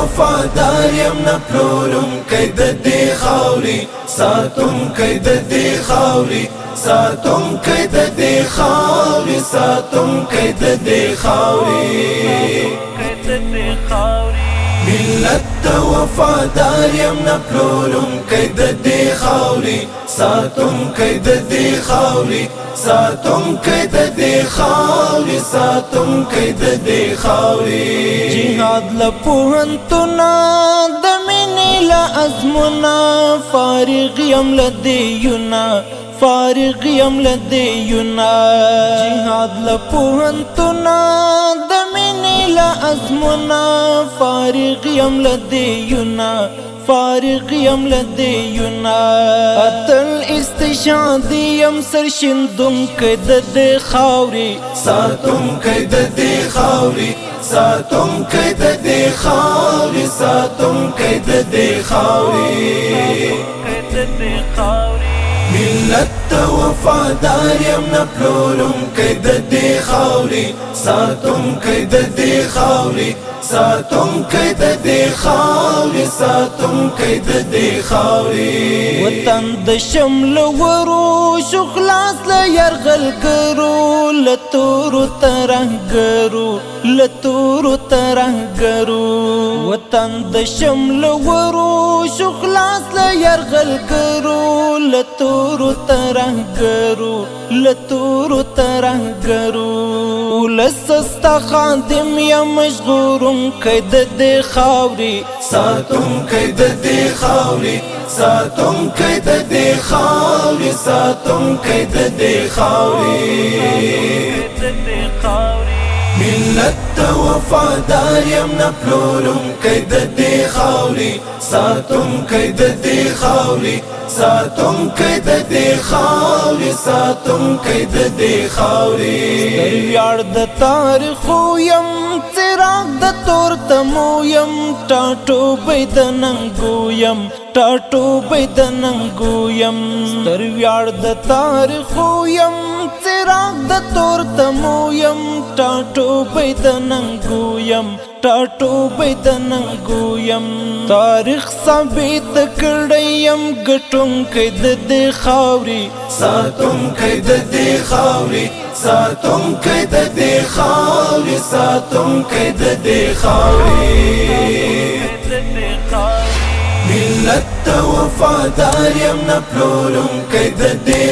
وفادار یم نه پلورونکی د دې خاورې ساتونکی د دې خاورې ساتونکی د دې خاورې ساتونکی د دې خاورې ملت ته وفادار یم نه پلورونکی د دې خاورې ساتونکی د دې خاورې ساتونکی د دې خاورې ساتونکی د دې خاورې جهاد له پوهنتونه د مینې له عزمونه فارغ یم له دیونه فارغ یم له دیونه جهاد له پوهنتونه د مینې له عزمونه فارغ یم له دیونه فارغ یم له دیونه اتل استشهادي یم سرشندونکی د دې خاورې ساتونکی د دې خاورې ساتونکی د دې خاورې ساتونکی د دې خاورې ملت ته وفادار یم نه پلورونکی د دې خاورې ساتونکی د دې خاورې ساتونکی د دې خاورې ساتونکی د دې خاورې وطن د شمل ورو شو خلاص له یرغلګرو له تورو ترهګرو له تورو ترهګرو وطن د شمل ورو شو خلاص له یرغلګرو له تورو ترهګرو له تورو ترهګرو ولسستا خادم یم مشغورونکی د دې خاورې ساتونکی د دې خاورې ساتونکی د دې خاورې ساتونکی د دې خاورې ملت ته وفادار یم نه پلورونکی د دې خاورې ساتونکی د دې خاورې ساتونکی د دې خاورې ساتونکی د دې خاورې ستر ویاړ د تاریخو یم څراغ د تورتمو یم ټاټوبی د ننګو یم ټاټوبی د ننګو یم ستر ویاړ د تاریخو یم څراغ د تورتمو یم ټاټوبی د ننګو یم ټاټوبی د ننګو یم تاریخ ثابت کړی یم ګټونکی د دې خاورې ساتونکی د دې خاورې ساتونکی د دې خاورې ساتونکی د دې خاورې ملت ته وفادار یم نه پلورونکی د دې